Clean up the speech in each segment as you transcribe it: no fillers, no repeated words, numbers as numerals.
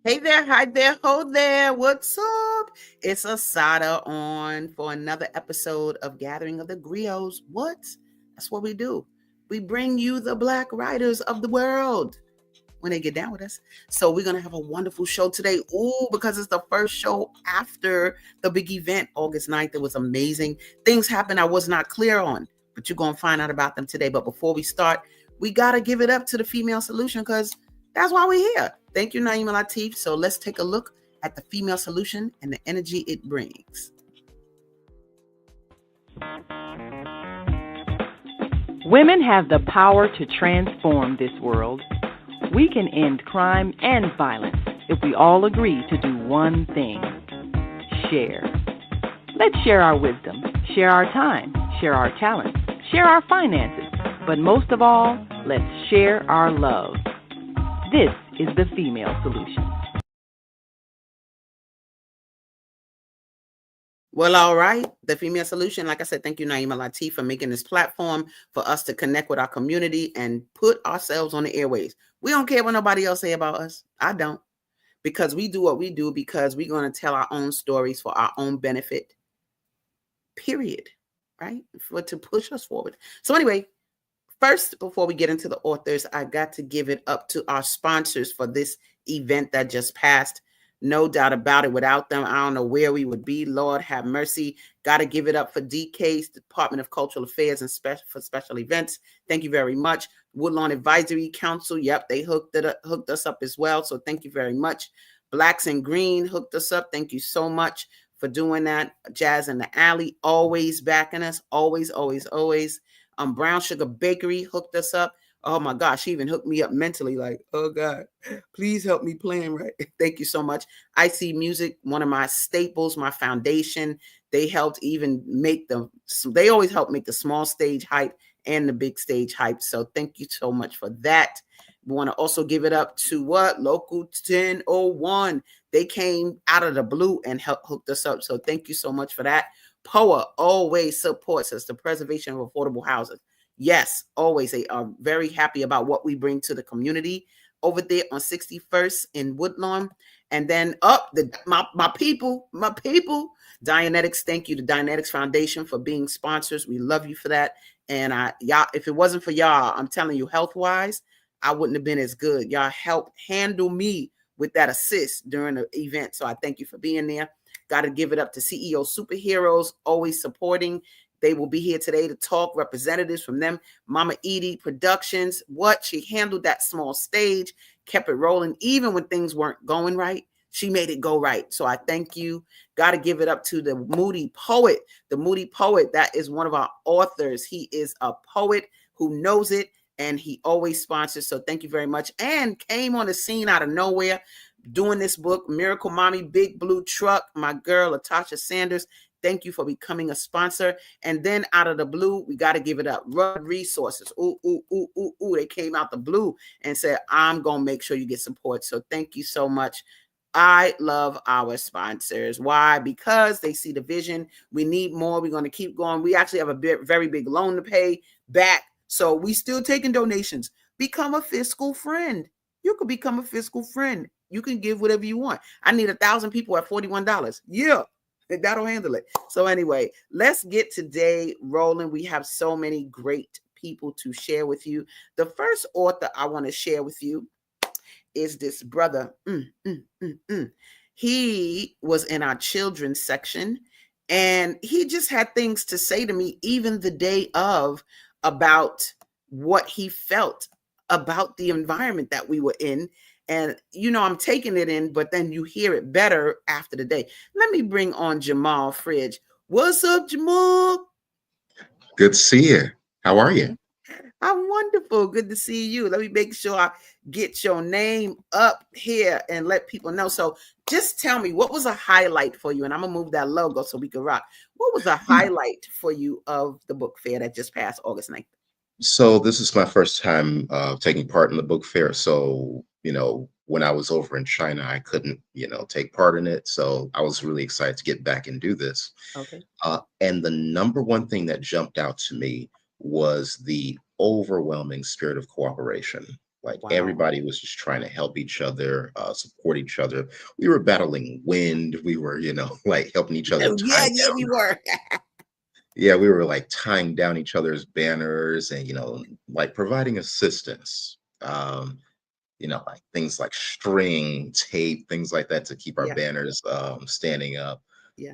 Hey there, hi there, ho there, what's up? It's Asada on for another episode of Gathering of the Griots. What? That's what we do. We bring you the black writers of the world when they get down with us. So we're gonna have a wonderful show today. Ooh, because it's the first show after the big event, August 9th. It was amazing. Things happened I was not clear on, but you're gonna find out about them today. But before we start, we gotta give it up to the female solution because that's why we're here. Thank you, Naima Latif. So let's take a look at the female solution and the energy it brings. Women have the power to transform this world. We can end crime and violence if we all agree to do one thing: share. Let's share our wisdom, share our time, share our talents, share our finances, but most of all, let's share our love. This is the female solution. Well, all right. The female solution, like I said, thank you, Naima Latif, for making this platform for us to connect with our community and put ourselves on the airways. We don't care what nobody else say about us. I don't. Because we do what we do because we're going to tell our own stories for our own benefit. Period. Right? To push us forward. So anyway, first, before we get into the authors, I got to give it up to our sponsors for this event that just passed. No doubt about it. Without them, I don't know where we would be. Lord have mercy. Got to give it up for DK's Department of Cultural Affairs and for special events. Thank you very much. Woodlawn Advisory Council. Yep, they hooked us up as well. So thank you very much. Blacks and Green hooked us up. Thank you so much for doing that. Jazz in the Alley, always backing us. Always, always, always. Brown Sugar Bakery hooked us up. Oh my gosh, she even hooked me up mentally. Like, oh God, please help me plan right. Thank you so much. I See Music, one of my staples, my foundation. They helped even make they always help make the small stage hype and the big stage hype. So thank you so much for that. We want to also give it up to Local 1001. They came out of the blue and hooked us up. So thank you so much for that. POA always supports us, the preservation of affordable housing. Yes, always. They are very happy about what we bring to the community over there on 61st in Woodlawn. And then my people, Dianetics. Thank you to Dianetics Foundation for being sponsors. We love you for that. And y'all, if it wasn't for y'all, I'm telling you, health-wise, I wouldn't have been as good. Y'all helped handle me with that assist during the event. So I thank you for being there. Got to give it up to CEO Superheroes, always supporting. They will be here today to talk. Representatives from them. Mama Edie Productions. She handled that small stage, kept it rolling, even when things weren't going right. She made it go right. So I thank you. Got to give it up to the Moody Poet. The Moody Poet, that is one of our authors. He is a poet who knows it, and he always sponsors. So thank you very much. And came on the scene out of nowhere doing this book, Miracle Mommy, Big Blue Truck. My girl, Latasha Sanders. Thank you for becoming a sponsor. And then out of the blue, we got to give it up. Rudd Resources. Ooh. They came out the blue and said, I'm going to make sure you get support. So thank you so much. I love our sponsors. Why? Because they see the vision. We need more. We're going to keep going. We actually have a very big loan to pay back. So we still taking donations. Become a fiscal friend. You could become a fiscal friend. You can give whatever you want. I need 1,000 people at $41. Yeah. That'll handle it. So anyway, let's get today rolling. We have so many great people to share with you. The first author I want to share with you is this brother. He was in our children's section, and he just had things to say to me even the day of about what he felt about the environment that we were in. And, I'm taking it in, but then you hear it better after the day. Let me bring on Jamal Fridge. What's up, Jamal? Good to see you. How are you? I'm wonderful. Good to see you. Let me make sure I get your name up here and let people know. So just tell me, what was a highlight for you? And I'm going to move that logo so we can rock. What was a highlight for you of the book fair that just passed August 9th? So this is my first time taking part in the book fair. So, when I was over in China, I couldn't, take part in it. So I was really excited to get back and do this. Okay. And the number one thing that jumped out to me was the overwhelming spirit of cooperation. Like Wow. everybody was just trying to help each other, support each other. We were battling wind. We were, like helping each other Oh, tie yeah, yeah, we down. were. Yeah, we were like tying down each other's banners and, like providing assistance. Like things like string, tape, things like that to keep our Yeah, banners standing up. yeah.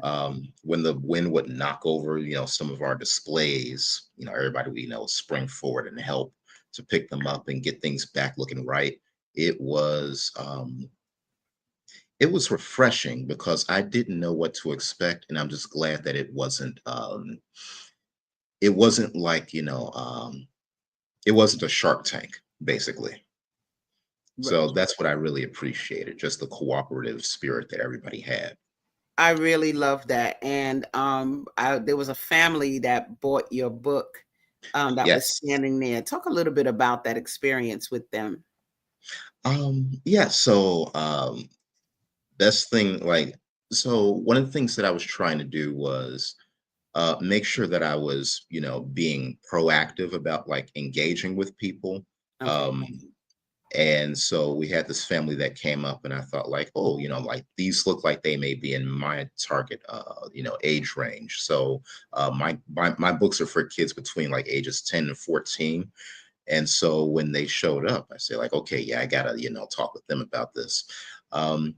When the wind would knock over, some of our displays, everybody we know spring forward and help to pick them up and get things back looking right. It was um, it was refreshing because I didn't know what to expect, and I'm just glad that it wasn't like it wasn't a Shark Tank basically. So Right. that's what I really appreciated, just the cooperative spirit that everybody had. I really love that. And there was a family that bought your book that was Yes. standing there. Talk a little bit about that experience with them. Yeah, so best thing like so one of the things that I was trying to do was make sure that I was, being proactive about like engaging with people. Okay. Um and so we had this family that came up and I thought like, oh, like these look like they may be in my target age range. So my books are for kids between like ages 10 and 14. And so when they showed up, I say like, okay, yeah, I gotta, talk with them about this. Um,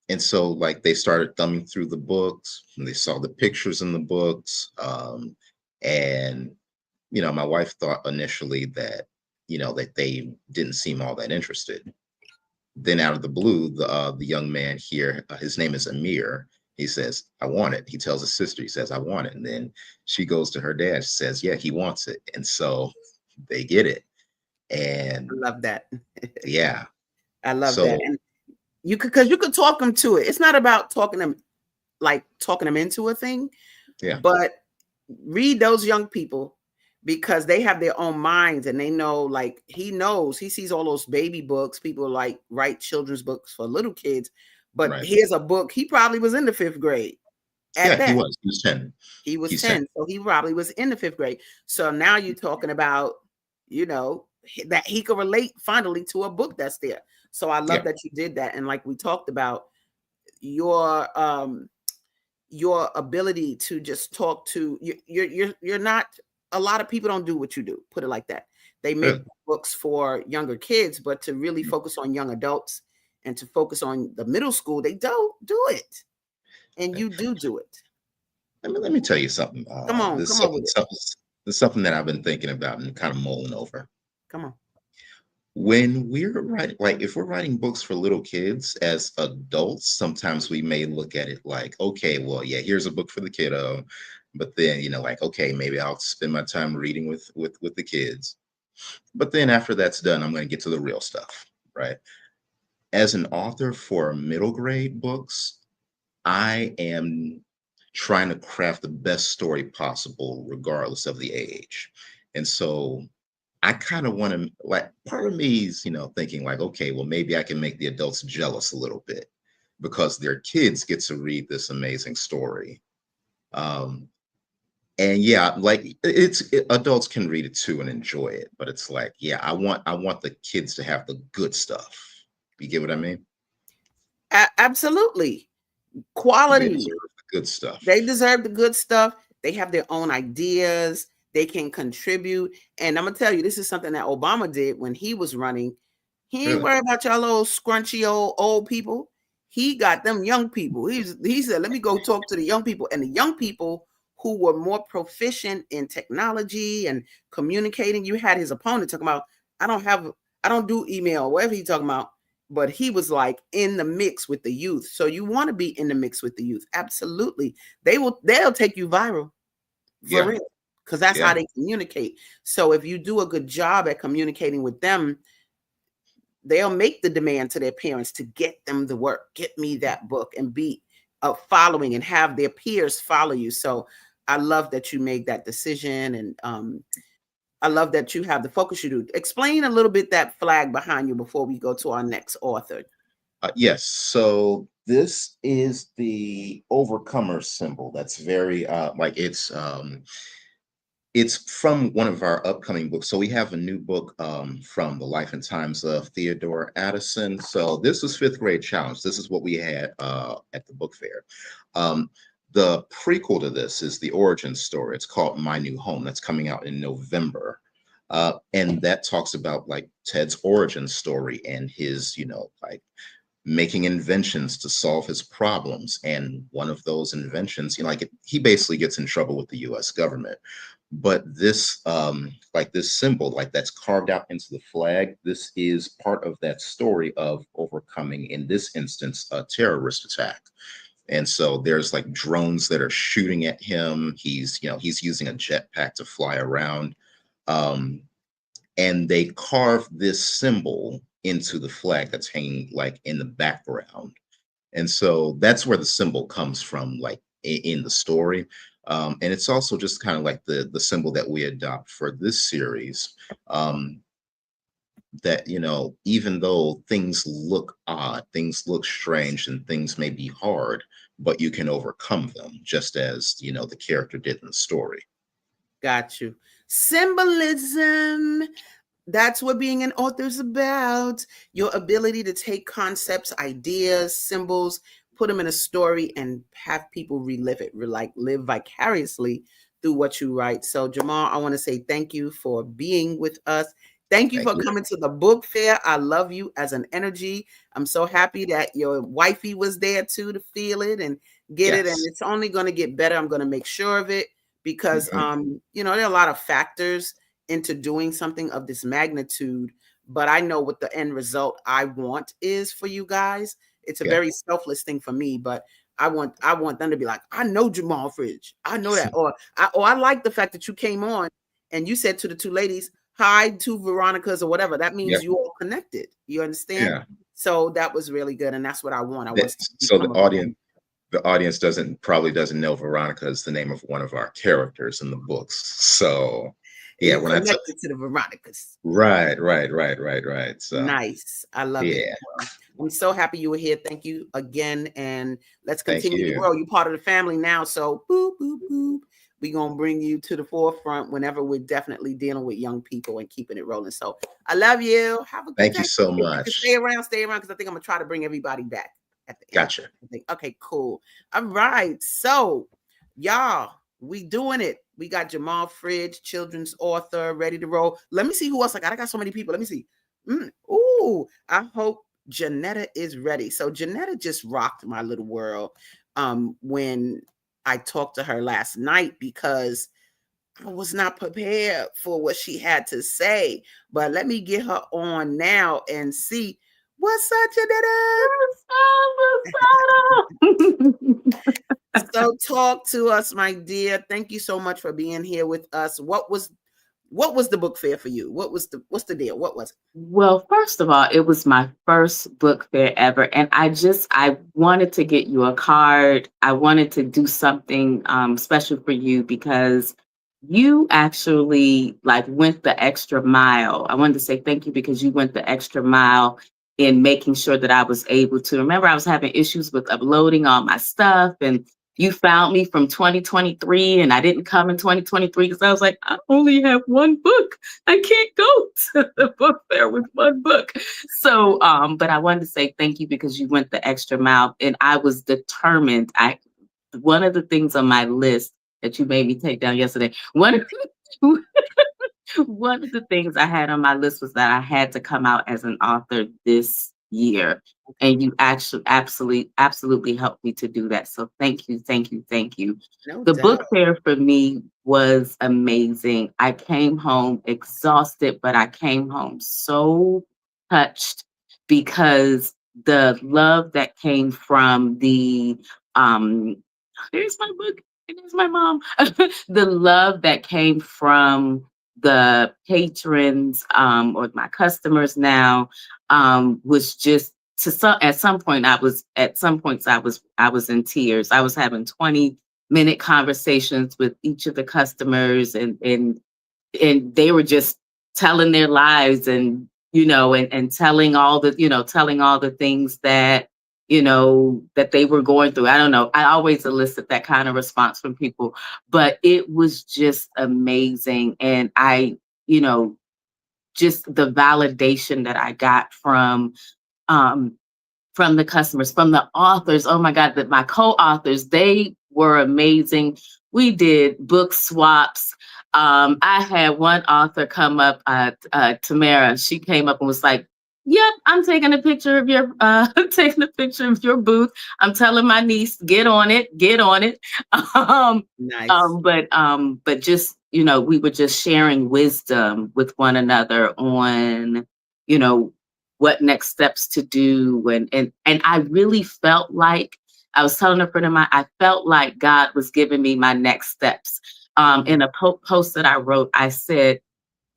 and so like they started thumbing through the books and they saw the pictures in the books. And my wife thought initially that, that they didn't seem all that interested. Then out of the blue, the young man here, his name is Amir. He says, "I want it." He tells his sister, he says, "I want it." And then she goes to her dad. She says, "Yeah, he wants it." And so they get it. I And love that. yeah, I love that. so And because you could talk them to it. It's not about talking them into a thing, yeah, but read those young people because they have their own minds and they know, like he sees all those baby books. People like write children's books for little kids, but right, here's a book. He probably was in the fifth grade at yeah, he that. was. He was 10. He was He's 10. 10, so he probably was in the fifth grade. So now you're talking about, that he could relate finally to a book that's there. So I love Yeah, that you did that. And like we talked about, your your ability to just talk to you're not, a lot of people don't do what you do, put it like that. They make really. books for younger kids, but to really focus on young adults and to focus on the middle school, they don't do it. And you do it. Let me tell you something. Come on with it. This is something that I've been thinking about and kind of mulling over. Come on. When we're writing, like if we're writing books for little kids as adults, sometimes we may look at it like, okay, well, yeah, here's a book for the kiddo, but then like, okay, maybe I'll spend my time reading with the kids. But then after that's done, I'm going to get to the real stuff, right? As an author for middle grade books, I am trying to craft the best story possible, regardless of the age. And so I kind of want to, like, part of me is, thinking like, okay, well, maybe I can make the adults jealous a little bit because their kids get to read this amazing story. Um, and yeah, like adults can read it too and enjoy it, but it's like, yeah, I want the kids to have the good stuff. You get what I mean? Absolutely. They Quality. deserve the good stuff. They deserve the good stuff. They have their own ideas. They can contribute. And I'm gonna tell you, this is something that Obama did when he was running. He ain't Really? worried about y'all little scrunchy old people. He got them young people. He said, let me go talk to the young people. And the young people who were more proficient in technology and communicating. You had his opponent talking about, I don't do email, whatever he talking about. But he was like in the mix with the youth. So you want to be in the mix with the youth. Absolutely. They'll take you viral for Yeah. real. Because that's how Yeah. they communicate. So if you do a good job at communicating with them, they'll make the demand to their parents to get them the work, get me that book, and be following and have their peers follow you. So I love that you made that decision, and I love that you have the focus you do. Explain a little bit that flag behind you before we go to our next author. Yes. So this is the overcomer symbol. That's very like It's from one of our upcoming books. So we have a new book from the Life and Times of Theodore Addison. So this was fifth grade challenge. This is what we had at the book fair. Um, the prequel to this is the origin story. It's called My New Home. That's coming out in November. And that talks about like Ted's origin story and his, like making inventions to solve his problems. And one of those inventions, he basically gets in trouble with the US government. But this, like this symbol, like that's carved out into the flag, this is part of that story of overcoming, in this instance, a terrorist attack. And so there's like drones that are shooting at him. He's using a jetpack to fly around. Um, and they carve this symbol into the flag that's hanging like in the background. And so that's where the symbol comes from, like in the story. And it's also just kind of like the symbol that we adopt for this series. That, even though things look odd, things look strange, and things may be hard, but you can overcome them, just as, the character did in the story. Got you. Symbolism. That's what being an author is about. Your ability to take concepts, ideas, symbols, put them in a story and have people relive it, live vicariously through what you write. So Jamal, I want to say thank you for being with us. Thank you for coming to the book fair. I love you as an energy. I'm so happy that your wifey was there too to feel it and get it. And it's only going to get better. I'm going to make sure of it because, there are a lot of factors into doing something of this magnitude, but I know what the end result I want is for you guys. It's a very selfless thing for me, but I want them to be like, I know Jamal Fridge. I know that. Or I like the fact that you came on and you said to the two ladies, hi to Veronica's or whatever. That means you all connected. You understand? Yeah. So that was really good. And that's what I want. So the audience probably doesn't know Veronica is the name of one of our characters in the books. So yeah, when connected to the Veronicas. Right. So nice. I love it. I'm so happy you were here. Thank you again. And let's continue to grow. You're part of the family now. So boop, boop, boop. We're going to bring you to the forefront whenever we're definitely dealing with young people and keeping it rolling. So I love you. Have a good Thank you so much. Stay around because I think I'm going to try to bring everybody back at the end. Gotcha. Okay, cool. All right. So y'all, we doing it. We got Jamal Fridge, children's author, ready to roll. Let me see who else I got. I got so many people. Let me see. Ooh, I hope Janetta is ready. So Janetta just rocked my little world when I talked to her last night because I was not prepared for what she had to say. But let me get her on now and see. What's up, Janetta? So talk to us, my dear. Thank you so much for being here with us. What was the book fair for you? What's the deal? What was it? Well, first of all, it was my first book fair ever. And I wanted to get you a card. I wanted to do something special for you because you actually went the extra mile. I wanted to say thank you because you went the extra mile in making sure that I was able to. Remember, I was having issues with uploading all my stuff, and you found me from 2023 and I didn't come in 2023 because I was like, I only have one book. I can't go to the book fair with one book. So, but I wanted to say thank you because you went the extra mile and I was determined. One of the things on my list that you made me take down yesterday, one of the things I had on my list was that I had to come out as an author this year. And you actually absolutely helped me to do that. So thank you. No doubt. Book fair for me was amazing. I came home exhausted, but I came home so touched because the love that came from the here's my book, and here's my mom. The love that came from the patrons or my customers now was just at some points I was in tears. I was having 20-minute conversations with each of the customers and they were just telling their lives and and telling all the things that that they were going through. I don't know. I always elicit that kind of response from people, but it was just amazing. And just the validation that I got from the customers, from the authors. Oh my God, that my co-authors, they were amazing. We did book swaps. I had one author come up, Tamara. She came up and was like, "Yep, I'm taking a picture of your taking a picture of your booth. I'm telling my niece, get on it, get on it." Nice. But just we were just sharing wisdom with one another on what next steps to do, and I really felt like I was telling a friend of mine, I felt like God was giving me my next steps. In a post that I wrote, I said,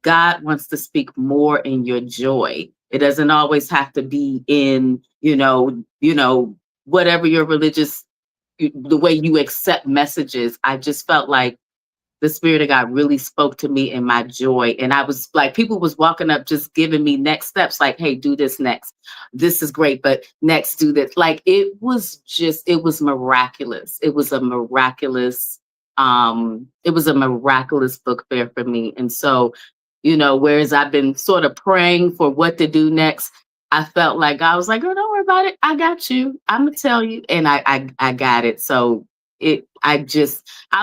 God wants to speak more in your joy. It doesn't always have to be in, whatever your religious, the way you accept messages. I just felt like the Spirit of God really spoke to me in my joy. And I was like, people was walking up, just giving me next steps, like, hey, do this next. This is great, but next, do this. Like, it was miraculous. It was a miraculous book fair for me. And so, whereas I've been sort of praying for what to do next, I felt like I was like, oh, don't worry about it. I got you. I'm gonna tell you. And I got it. So I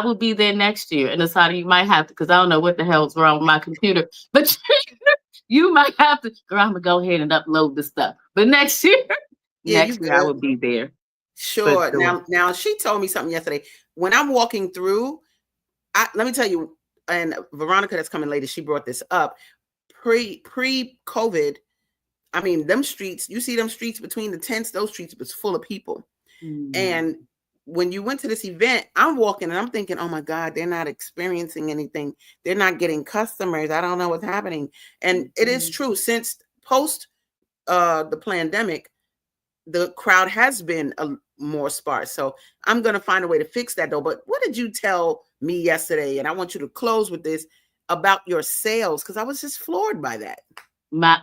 will be there next year. And Asada, you might have to, because I don't know what the hell's wrong with my computer, but you might have to, girl, I'm gonna go ahead and upload the stuff. But next year, I will be there. Sure. Now she told me something yesterday. When I'm walking through, let me tell you, and Veronica that's coming later, she brought this up. Pre-COVID, I mean, them streets, you see them streets between the tents, those streets was full of people. And when you went to this event, I'm walking and I'm thinking, oh my God, they're not experiencing anything. They're not getting customers. I don't know what's happening. And it is true, since post the pandemic, the crowd has been more sparse. So I'm going to find a way to fix that though. But what did you tell me yesterday? And I want you to close with this about your sales, because I was just floored by that. I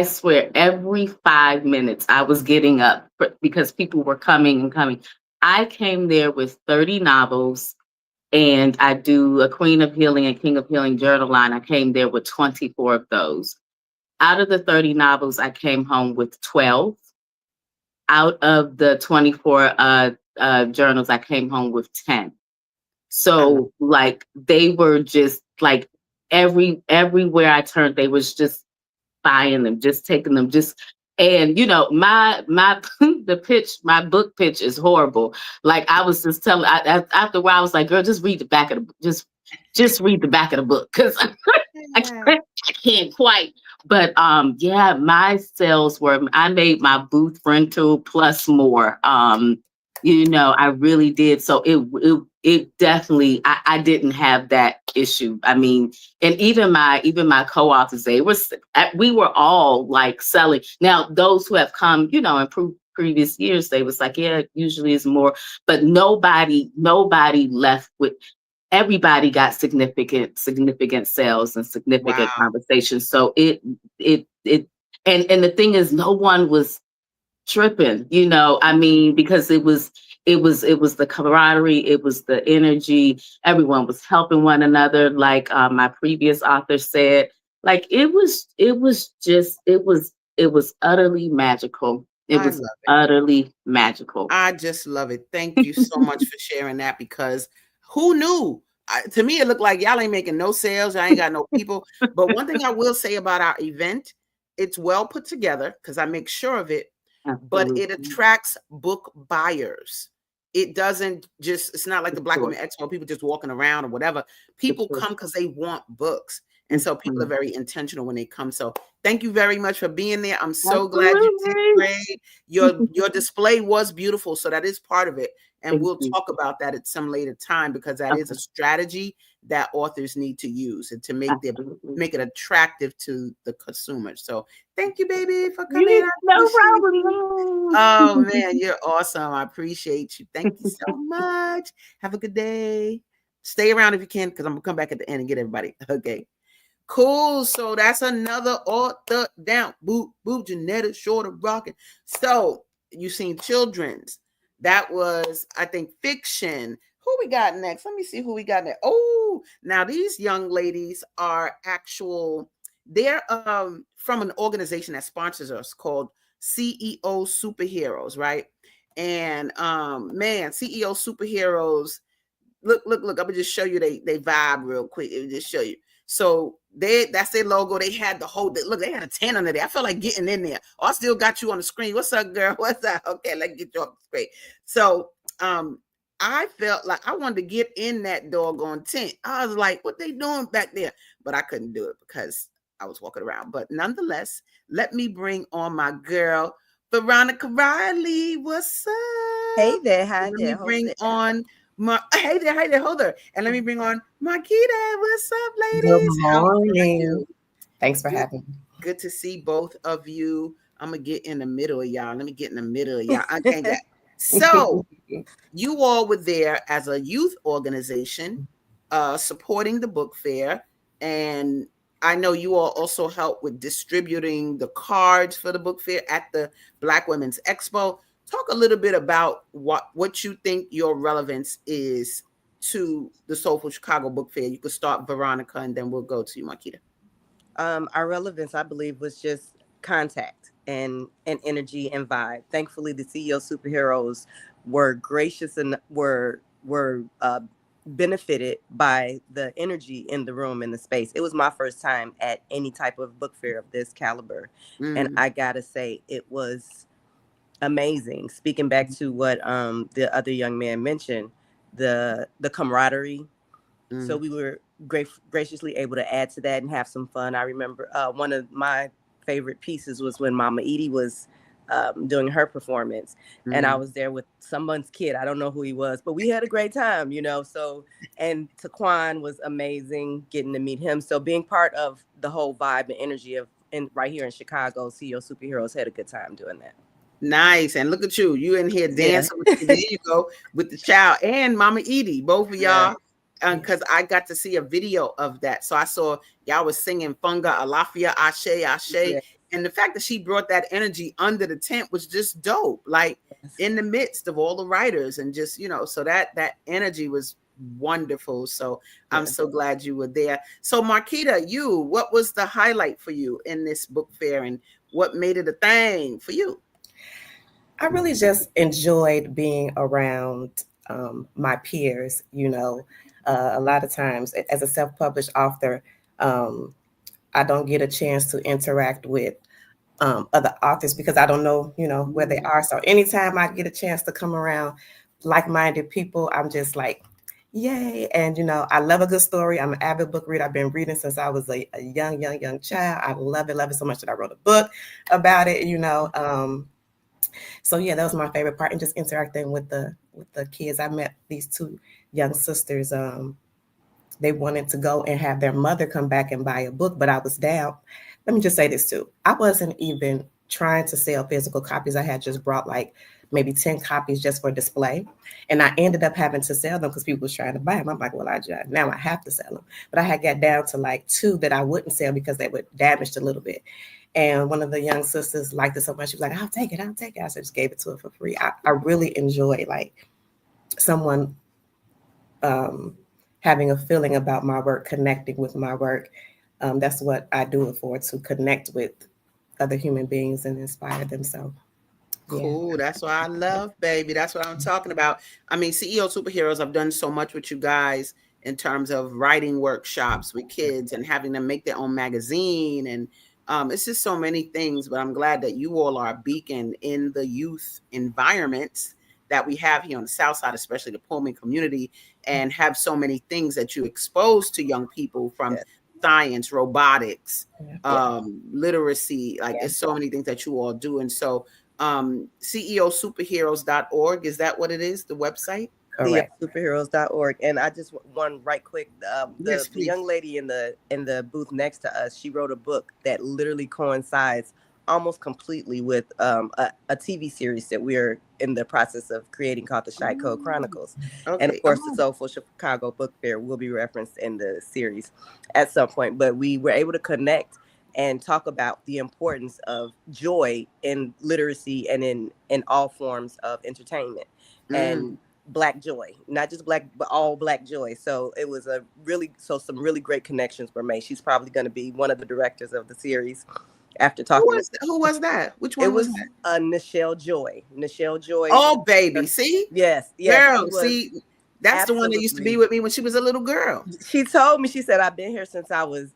swear, every 5 minutes I was getting up because people were coming and coming. I came there with 30 novels, and I do a Queen of Healing and King of Healing journal line. I came there with 24 of those. Out of the 30 novels, I came home with 12. Out of the 24 journals, I came home with 10. So like, they were just like, everywhere I turned, they was just buying them, just taking them, and my my book pitch is horrible. Like, I was just telling, after a while I was like, girl, just read the back of the just read the back of the book, because I can't quite. But my sales I made my booth rental plus more. I really did. So it definitely, I didn't have that issue. I mean, and even my co-authors, we were all like selling. Now, those who have come, in previous years, they was like, yeah, usually it's more, but nobody left with. Everybody got significant sales and significant conversations. So and the thing is, no one was tripping, I mean, because it was the camaraderie, it was the energy, everyone was helping one another. Like my previous author said, like it was utterly magical. It was utterly magical. I just love it. Thank you so much for sharing that, because who knew? To me, it looked like y'all ain't making no sales. I ain't got no people. But one thing I will say about our event, it's well put together, because I make sure of it. Absolutely. But it attracts book buyers. It doesn't it's not like the Black Women Expo, people just walking around or whatever. People come because they want books. And so people are very intentional when they come. So thank you very much for being there. I'm so glad you did great. Your display was beautiful. So that is part of it. And we'll talk about that at some later time, because that is a strategy that authors need to use and to make it attractive to the consumer. So thank you, baby, for coming. No problem. Oh man, you're awesome. I appreciate you. Thank you so much. Have a good day. Stay around if you can, because I'm gonna come back at the end and get everybody. Okay. Cool. So that's another author down. Boop, boop, Janetta Shorter rocking. So you seen children's. That was, I think, fiction. Who we got next? Let me see who we got next. Oh, now these young ladies are actual, they're from an organization that sponsors us called CEO Superheroes, right? And man, CEO Superheroes, look. I'm gonna just show you they vibe real quick. It just show you. So that's their logo. They had the whole look. They had a 10 under there. I felt like getting in there. Oh, I still got you on the screen. What's up, girl? What's up? Okay, let's get you off the screen. So I felt like I wanted to get in that doggone tent. I was like, what they doing back there? But I couldn't do it because I was walking around. But nonetheless, let me bring on my girl, Veronica Riley. What's up? Hey there, hi Let there. me bring on hey there, hold there. And let me bring on Marquita. What's up, ladies? Good morning. Thanks for having me. Good to see both of you. I'm gonna get in the middle of y'all. Let me get in the middle of y'all. Okay, that. So you all were there as a youth organization supporting the book fair, and I know you all also help with distributing the cards for the book fair at the Black Women's Expo. Talk a little bit about what you think your relevance is to the Soulful Chicago Book Fair. You could start, Veronica, and then we'll go to you, Marquita. Our relevance, I believe, was just contact and energy and vibe. Thankfully, the CEO Superheroes were gracious and were benefited by the energy in the room, in the space. It was my first time at any type of book fair of this caliber, and I gotta say, it was amazing. Speaking back to what the other young man mentioned, the camaraderie. So we were graciously able to add to that and have some fun. I remember one of my favorite pieces was when Mama Edie was doing her performance, and I was there with someone's kid. I don't know who he was, but we had a great time, you know. So, and Taquan was amazing getting to meet him. So being part of the whole vibe and energy of right here in Chicago, CEO Superheroes had a good time doing that. Nice. And look at you. You in here dancing. Yeah. There you go with the child and Mama Edie, both of y'all. Because I got to see a video of that. So I saw y'all was singing Funga, Alafia, Ashe, Ashe. Yeah. And the fact that she brought that energy under the tent was just dope. Like in the midst of all the writers and just, you know, so that energy was wonderful. So I'm so glad you were there. So Marquita, what was the highlight for you in this book fair and what made it a thing for you? I really just enjoyed being around my peers, you know. A lot of times as a self-published author, I don't get a chance to interact with other authors because I don't know, you know, where they are. So anytime I get a chance to come around like-minded people, I'm just like, yay. And, you know, I love a good story. I'm an avid book reader. I've been reading since I was a young child. I love it so much that I wrote a book about it, you know. So yeah, that was my favorite part, and just interacting with the kids. I met these two young sisters. They wanted to go and have their mother come back and buy a book, but I was down. Let me just say this too. I wasn't even trying to sell physical copies. I had just brought like maybe 10 copies just for display. And I ended up having to sell them because people was trying to buy them. I'm like, well, now I have to sell them. But I had got down to like 2 that I wouldn't sell because they were damaged a little bit. And one of the young sisters liked it so much. She was like, I'll take it. I just gave it to her for free. I really enjoy like someone having a feeling about my work, connecting with my work. That's what I do it for, to connect with other human beings and inspire them. So cool. Yeah. That's what I love, baby. That's what I'm talking about. I mean, CEO Superheroes, I've done so much with you guys in terms of writing workshops with kids and having them make their own magazine. And it's just so many things, but I'm glad that you all are a beacon in the youth environments that we have here on the South Side, especially the Pullman community, and have so many things that you expose to young people from science, robotics, literacy. Like there's so many things that you all do. And so CEOsuperheroes.org, is that what it is, the website? Correct. Superheroes.org. And I just want right quick, the young lady in the booth next to us, she wrote a book that literally coincides almost completely with a TV series that we're in the process of creating called the Shy Code Chronicles. Okay. And of course, the Soulful Chicago Book Fair will be referenced in the series at some point. But we were able to connect and talk about the importance of joy in literacy and in all forms of entertainment and Black joy, not just Black, but all Black joy. So it was some really great connections were made. She's probably going to be one of the directors of the series. After talking, who was that? Which one? It was that? Nichelle Joy. Nichelle Joy. Oh, baby, see, yes, girl, see. That's the one that used to be with me when she was a little girl. She told me, she said, I've been here since I was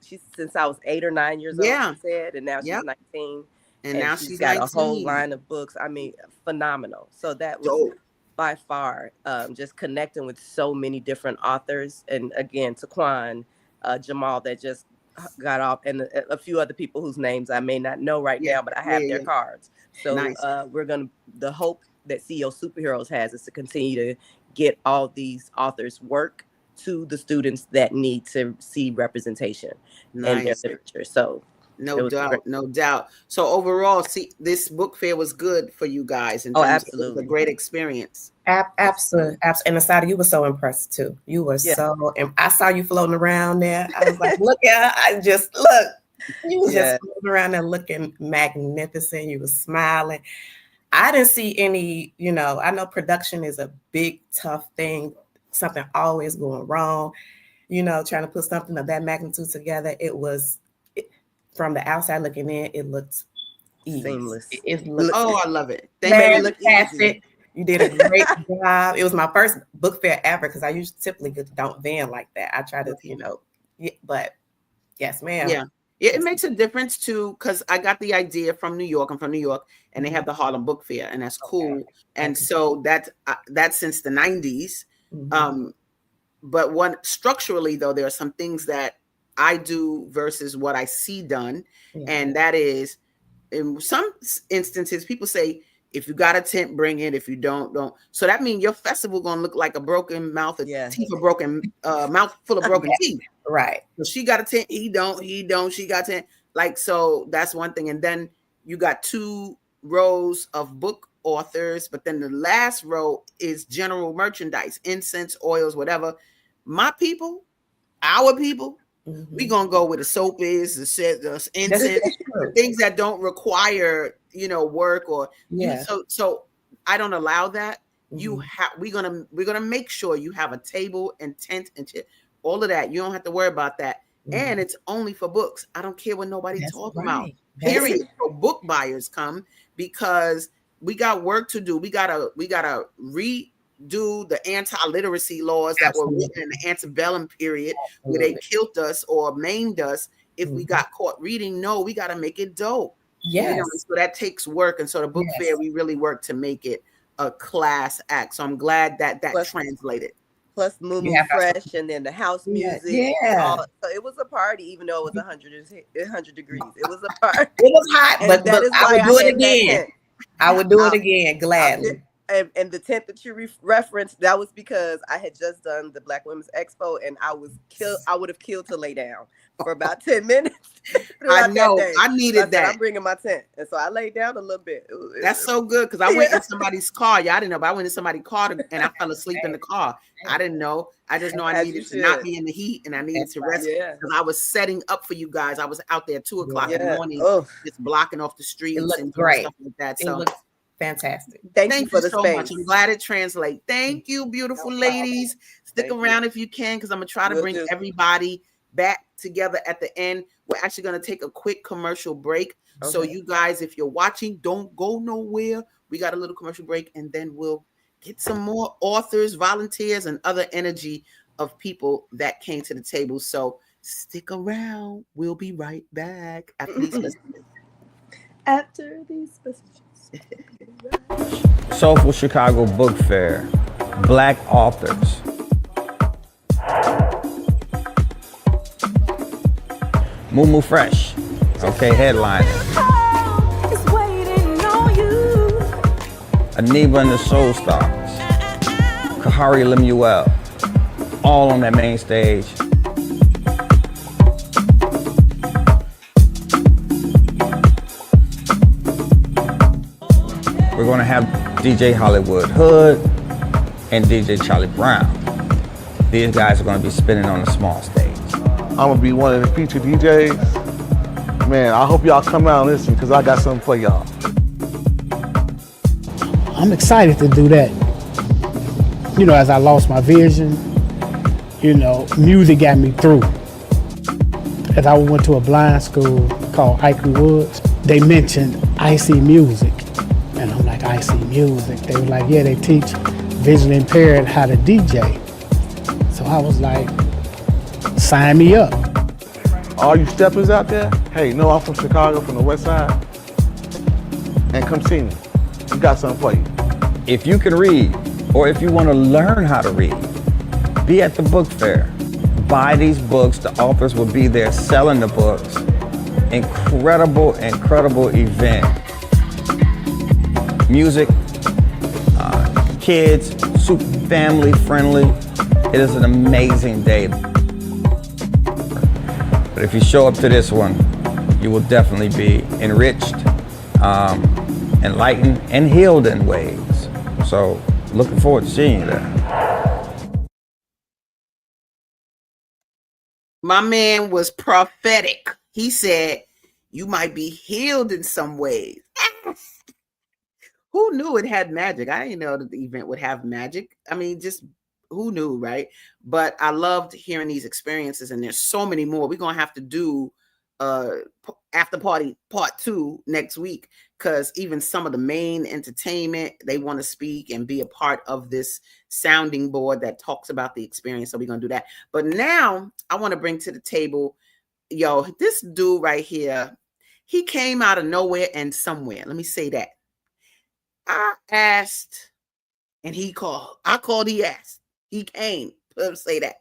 8 or 9 years old, she said, and now she's 19. And now she's got 19. A whole line of books. I mean, phenomenal. So that was by far just connecting with so many different authors. And again, Taquan, Jamal, that just got off, and a few other people whose names I may not know right now, but I have their cards. So the hope that CEO Superheroes has is to continue to get all these authors' work to the students that need to see representation in their literature. So no doubt. So overall, see, this book fair was good for you guys. Absolutely. It was a great experience. Absolutely. And Asada, you were so impressed too. You were so, and I saw you floating around there. I was like, look at her. You was just floating around there looking magnificent. You were smiling. I didn't see any, I know production is a big, tough thing. Something always going wrong, trying to put something of that magnitude together. From the outside looking in, it looked seamless. I love it. Fantastic. You did a great job. It was my first book fair ever because I usually typically don't van like that. I try to, but yes, ma'am. Yeah. It makes a difference too, because I got the idea from New York. I'm from New York, and they have the Harlem Book Fair, and that's cool. Okay. And so that's since the 90s. But structurally though, there are some things that I do versus what I see done, and that is, in some instances, people say, if you got a tent, bring it. If you don't. So that means your festival gonna look like a broken mouth, teeth of broken mouth full of broken teeth. Right. So she got a tent. He don't. She got a tent. So that's one thing. And then you got 2 rows of book authors, but then the last row is general merchandise, incense, oils, whatever. My people, our people, we gonna go where the soap is, the incense, things that don't require work or so I don't allow that. We're gonna make sure you have a table and tent and all of that. You don't have to worry about that. And it's only for books. I don't care what nobody talking about. Period. So book buyers come because we got work to do. We gotta redo the anti-literacy laws that were written in the antebellum period where they killed us or maimed us if we got caught reading. No, we gotta make it dope. Yes. So that takes work. And so the book fair, we really work to make it a class act. So I'm glad that translated. Plus Moo Fresh and then the house music. Yeah. So it was a party, even though it was 100 degrees. It was a party. It was hot, but I would do it again. I would do it again, gladly. And the tent that you referenced, that was because I had just done the Black Women's Expo, and I would have killed to lay down for about 10 minutes. I know. I needed that. I'm bringing my tent, and so I laid down a little bit. That's so good because I went in somebody's car. Y'all didn't know, but I went in somebody's car and I fell asleep in the car. I didn't know. I just know I needed to not be in the heat, and I needed to rest because I was setting up for you guys. I was out there at 2:00 in the morning, just blocking off the streets and great. Stuff like that. So. Fantastic. Thank you for the so space. Much. I'm glad it translates. Thank you, beautiful ladies. Stick around if you can, because I'm gonna try to bring everybody back together at the end. We're actually gonna take a quick commercial break. Okay. So you guys, if you're watching, don't go nowhere. We got a little commercial break, and then we'll get some more authors, volunteers, and other energy of people that came to the table. So stick around. We'll be right back after these messages. After these messages. Soulful Chicago Book Fair, Black authors. Moo Fresh, okay, headliner. Aniba and the Soul Stars, Kahari Lemuel, all on that main stage. We're going to have DJ Hollywood Hood and DJ Charlie Brown. These guys are going to be spinning on a small stage. I'm going to be one of the featured DJs. Man, I hope y'all come out and listen because I got something for y'all. I'm excited to do that. You know, as I lost my vision, you know, music got me through. As I went to a blind school called Ike Woods, they mentioned IC Music. And I'm like, IC Music? They were like, yeah, they teach visually impaired how to DJ. So I was like, sign me up. All you steppers out there, hey, no, I'm from Chicago, from the West Side. And come see me. We got something for you. If you can read, or if you want to learn how to read, be at the book fair. Buy these books. The authors will be there selling the books. Incredible, incredible event. Music, kids, super family friendly. It is an amazing day. But if you show up to this one, you will definitely be enriched, enlightened, and healed in ways. So looking forward to seeing you there. My man was prophetic. He said, you might be healed in some ways. Who knew it had magic? I didn't know that the event would have magic. I mean, just who knew, right? But I loved hearing these experiences, and there's so many more. We're going to have to do after party part 2 next week, because even some of the main entertainment, they want to speak and be a part of this sounding board that talks about the experience. So we're going to do that. But now I want to bring to the table, yo, this dude right here, he came out of nowhere and somewhere. Let me say that. I asked and he called. I called, he asked. He came. Let's say that.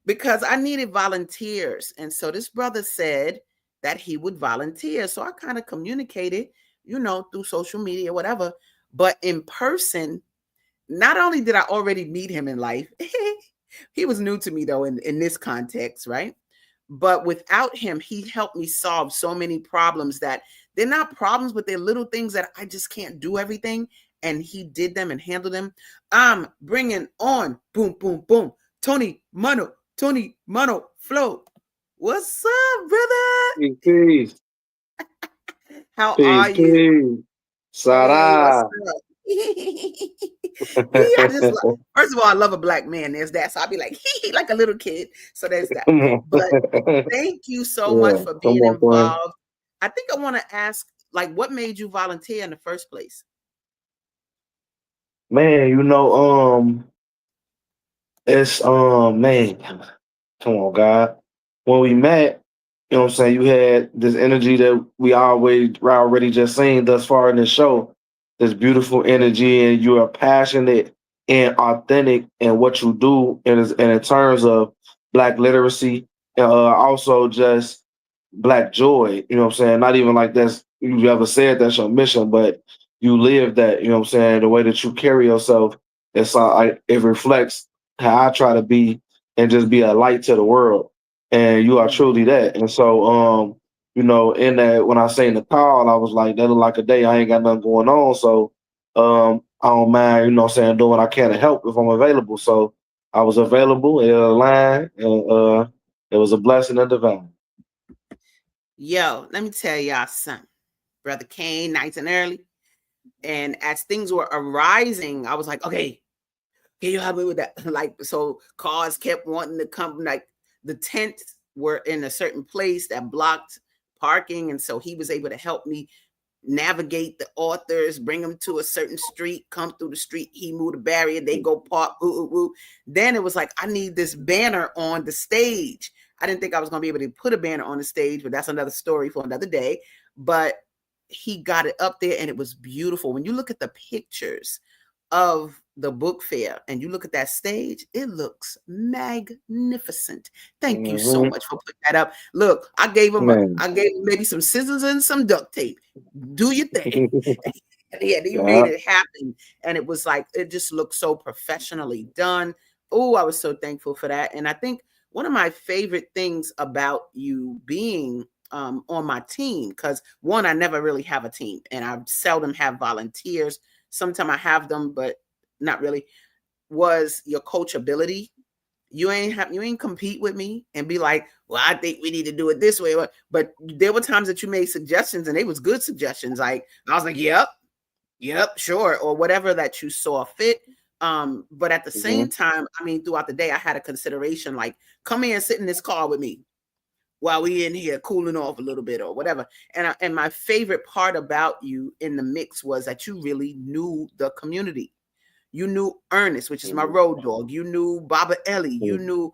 Because I needed volunteers. And so this brother said that he would volunteer. So I kind of communicated, you know, through social media, whatever. But in person, not only did I already meet him in life, he was new to me, though, in this context, right? But without him, he helped me solve so many problems that they're not problems, but they're little things that I just can't do everything. And he did them and handled them. I'm bringing on, boom, boom, boom, Tony Mano Flow. What's up, brother? Peace. How are you? Sarah. First of all, I love a black man. There's that. So I'll be like, like a little kid. So there's that. But thank you so much for being involved. I think I want to ask, like, what made you volunteer in the first place? Man, you know, it's man, come on, God. When we met, you know what I'm saying, you had this energy that we already just seen thus far in this show. This beautiful energy, and you are passionate and authentic in what you do, and in terms of Black literacy, also just Black joy. You know what I'm saying? Not even like that's you ever said that's your mission, but you live that. You know what I'm saying? The way that you carry yourself, it reflects how I try to be and just be a light to the world. And you are truly that. And so, you know, in that, when I seen the call, I was like, that look like a day I ain't got nothing going on. So I don't mind, you know what I'm saying, doing what I can to help if I'm available. So I was available, it aligned, and it was a blessing and divine. Yo, let me tell y'all something. Brother Kane, nice and early. And as things were arising, I was like, okay, can you help me with that? Like, so cars kept wanting to come, like the tents were in a certain place that blocked parking. And so he was able to help me navigate the authors, bring them to a certain street, come through the street. He moved the barrier, they go park, Then it was like, I need this banner on the stage. I didn't think I was going to be able to put a banner on the stage, but that's another story for another day. But he got it up there and it was beautiful. When you look at the pictures of the book fair and you look at that stage, it looks magnificent. Thank you so much for putting that up. Look, I gave him maybe some scissors and some duct tape. Do your thing. And he made it happen. And it was like, it just looked so professionally done. Oh, I was so thankful for that. And I think one of my favorite things about you being on my team, because one, I never really have a team, and I seldom have volunteers. Sometimes I have them, but not really. Was your coachability. You ain't compete with me and be like, well, I think we need to do it this way. But there were times that you made suggestions, and they was good suggestions. Like I was like, yep, sure, or whatever that you saw fit. But at the same time, I mean, throughout the day, I had a consideration like, come here and sit in this car with me while we in here cooling off a little bit or whatever. And my favorite part about you in the mix was that you really knew the community. You knew Ernest, which is my road dog. You knew Baba Ellie. You knew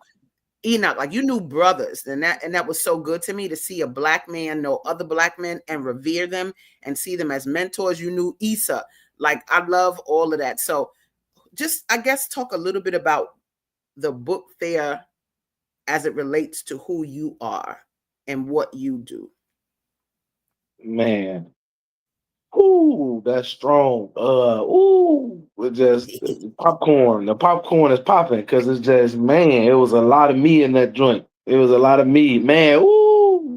Enoch. Like you knew brothers, and that was so good to me to see a Black man know other Black men and revere them and see them as mentors. You knew Issa. Like I love all of that. So just, I guess, talk a little bit about the book fair as it relates to who you are and what you do. Man. Ooh, that's strong. With just popcorn. The popcorn is popping because it's just, man, it was a lot of me in that joint. It was a lot of me. Man, ooh,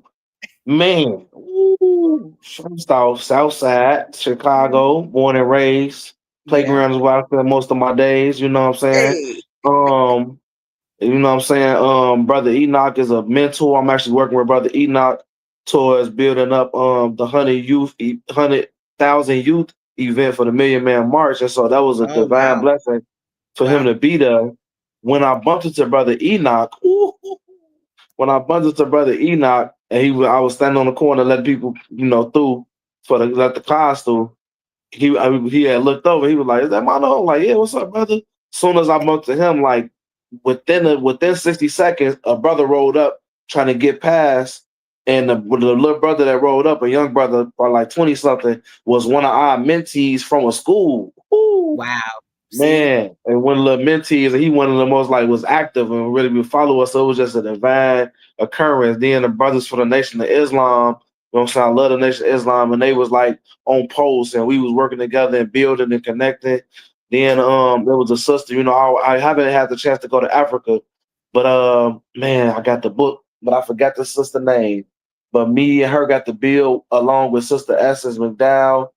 man. Ooh. First off, Southside, Chicago, born and raised. Playground is where I spent most of my days, you know what I'm saying? Hey. You know what I'm saying? Brother Enoch is a mentor. I'm actually working with Brother Enoch towards building up the 100,000 youth event for the Million Man March. And so that was a divine blessing for him to be there. When I bumped into Brother Enoch, and I was standing on the corner letting people, through let the cars through. He had looked over. He was like, "Is that Mono?" I'm like, "Yeah, what's up, brother?" Soon as I bumped to him, like within 60 seconds, a brother rolled up trying to get past, and the little brother that rolled up, a young brother, probably like 20 something, was one of our mentees from a school. Ooh. Wow. Man, and one of the mentees, and he one of the most was active and really would follow us. So it was just a divine occurrence. Then the brothers for the Nation of Islam, you know what I'm saying? I love the Nation of Islam, and they was like on post, and we was working together and building and connecting. Then there was a sister, I haven't had the chance to go to Africa, but man, I got the book, but I forgot the sister name. But me and her got the build along with Sister Essence McDowell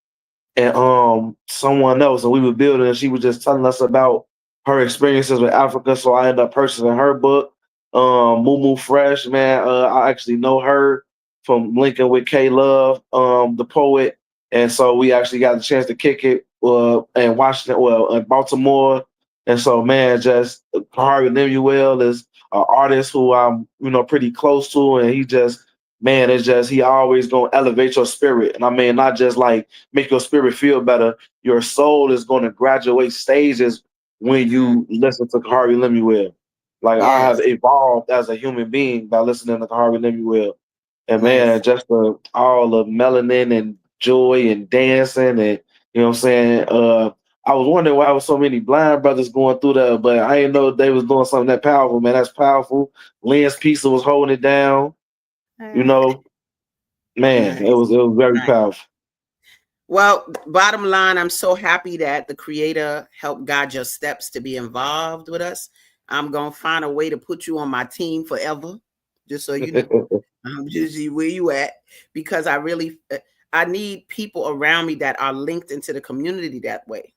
and someone else, and we were building, and she was just telling us about her experiences with Africa. So I ended up purchasing her book, Moo Fresh. Man, I actually know her from linking with K Love, the poet, and so we actually got the chance to kick it in Washington, in Baltimore. And so, man, just Harvey Lemuel is an artist who I'm pretty close to, and he just, man, it's just, he always gonna elevate your spirit. And I mean, not just like make your spirit feel better. Your soul is gonna graduate stages when you listen to Harvey Lemuel. Like I have evolved as a human being by listening to Harvey Lemuel. And man, just all the melanin and joy and dancing, and you know what I'm saying? I was wondering why there was so many blind brothers going through that, but I didn't know they was doing something that powerful, man. That's powerful. Lance Pisa was holding it down. Man, it was very powerful. Well, bottom line, I'm so happy that the Creator helped guide your steps to be involved with us. I'm gonna find a way to put you on my team forever, just so you know. I'm usually where you at, because I need people around me that are linked into the community that way,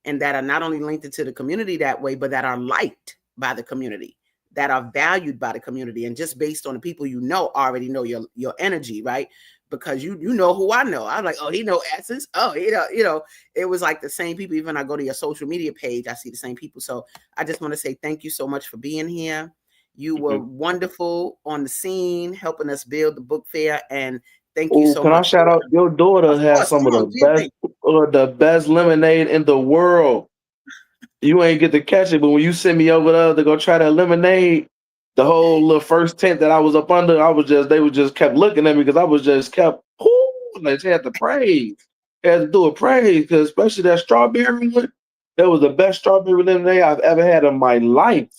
and that are not only linked into the community that way, but that are liked by the community, that are valued by the community. And just based on the people already know your energy, right? Because you know who I know. I'm like, oh, he know Essence. Oh, it was like the same people. Even I go to your social media page, I see the same people. So I just want to say thank you so much for being here. You were wonderful on the scene, helping us build the book fair. And thank you so much. Can I shout out your daughter? Has some of the best lemonade in the world. You ain't get to catch it, but when you sent me over there to go try that lemonade, the whole little first tent that I was up under, they was just kept looking at me because I was just kept, they had to praise. They had to do a praise, because especially that strawberry one, that was the best strawberry lemonade I've ever had in my life.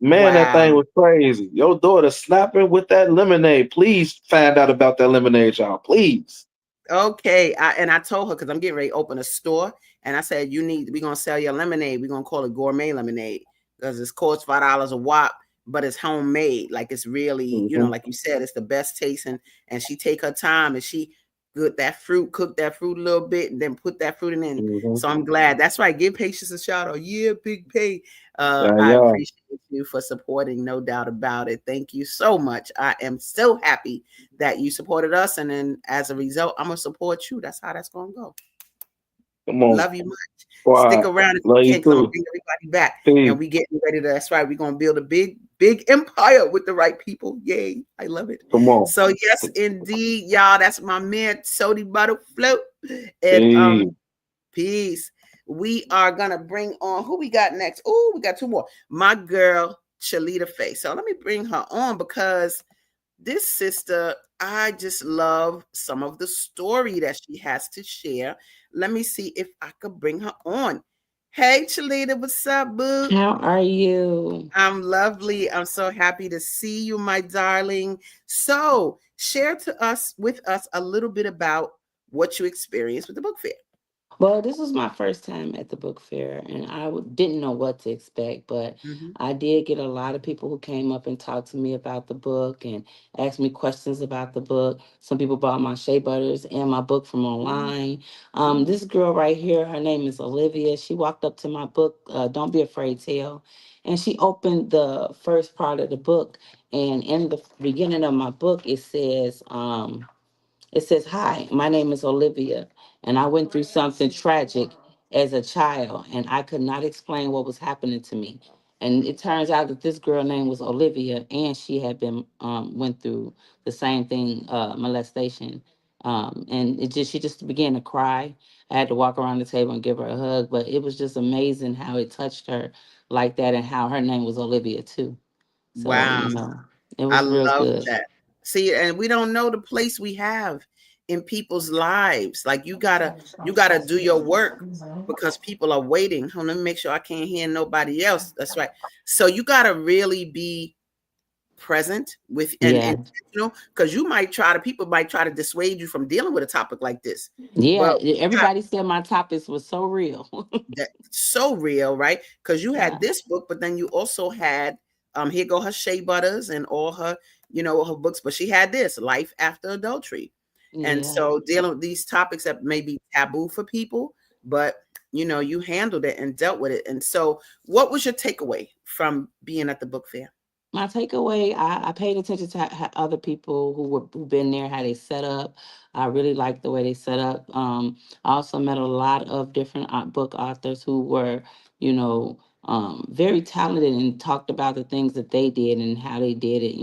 Man, that thing was crazy. Your daughter snapping with that lemonade. Please find out about that lemonade, y'all. Please. Okay. I told her, because I'm getting ready to open a store. And I said, we're going to sell your lemonade. We're going to call it gourmet lemonade, because it costs $5 a wop. but it's homemade. Like it's really, like you said, it's the best tasting. And she take her time and she cook that fruit a little bit, and then put that fruit in. So I'm glad. That's right. Give Patience a shout out. Yeah, Big Pay. I appreciate you for supporting, no doubt about it. Thank you so much. I am so happy that you supported us, and then as a result, I'm gonna support you. That's how that's gonna go. Come on. Love you much. Wow. Stick around if you can, because I'm gonna bring everybody back. And we getting ready to, that's right, we're gonna build a big empire with the right people. Yay. I love it. Come on. So yes, indeed, y'all. That's my man Sody Butterfloat. And peace. We are gonna bring on who we got next. Oh, we got two more. My girl Chalita Faye. So let me bring her on, because this sister, I just love some of the story that she has to share. Let me see if I could bring her on. Hey, Chalita, what's up, boo? How are you? I'm lovely. I'm so happy to see you, my darling. So share with us a little bit about what you experienced with the book fair. Well, this was my first time at the book fair, and I didn't know what to expect, but I did get a lot of people who came up and talked to me about the book and asked me questions about the book. Some people bought my shea butters and my book from online. This girl right here, her name is Olivia. She walked up to my book, Don't Be Afraid, Tell, and she opened the first part of the book, and in the beginning of my book, it says, "Hi, my name is Olivia, and I went through something tragic as a child, and I could not explain what was happening to me." And it turns out that this girl name was Olivia, and she had been went through the same thing, molestation. And she just began to cry. I had to walk around the table and give her a hug, but it was just amazing how it touched her like that, and how her name was Olivia too. So Wow. it I was real love good. that. See, and we don't know the place we have in people's lives. Like you gotta do your work, because people are waiting. Hold on, let me make sure I can't hear nobody else. That's right. So you gotta really be present with and because people might try to dissuade you from dealing with a topic like this. Yeah, But everybody said my topics was so real. that's so real, right? Because you had this book, but then you also had here go her shea butters and all her, her books, but she had this Life After Adultery. And so dealing with these topics that may be taboo for people, but you handled it and dealt with it. And so what was your takeaway from being at the book fair? My takeaway, I paid attention to other people who've been there, how they set up. I really liked the way they set up. I also met a lot of different book authors who were, very talented, and talked about the things that they did and how they did it.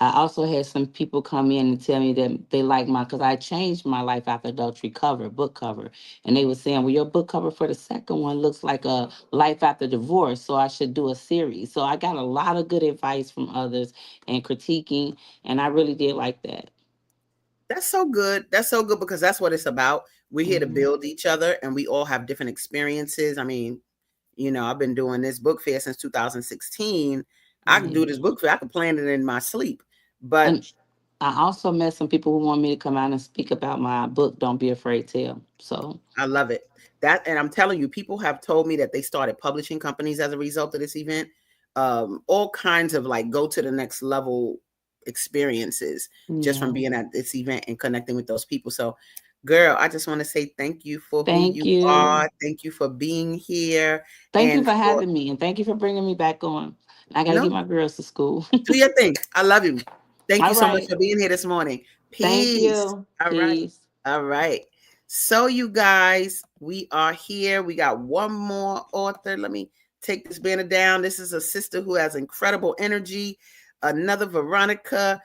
I also had some people come in and tell me that they like because I changed my Life After Adultery book cover. And they were saying, well, your book cover for the second one looks like a Life After Divorce, so I should do a series. So I got a lot of good advice from others and critiquing, and I really did like that. That's so good. That's so good, because that's what it's about. We're here to build each other, and we all have different experiences. I mean, I've been doing this book fair since 2016. I can do this book fair. I can plan it in my sleep. But and I also met some people who want me to come out and speak about my book, Don't Be Afraid, Tell. So I love it. And I'm telling you, people have told me that they started publishing companies as a result of this event. All kinds of like go to the next level experiences just from being at this event and connecting with those people. So, girl, I just want to say thank you for who you are. Thank you for being here. Thank you for having me, and thank you for bringing me back on. I got to get my girls to school. Do your thing. I love you. Thank you so much Right. for being here this morning. Peace. Thank you. All Peace. right. All right. So you guys, we are here. We got one more author. Let me take this banner down. This is a sister who has incredible energy. Another Veronica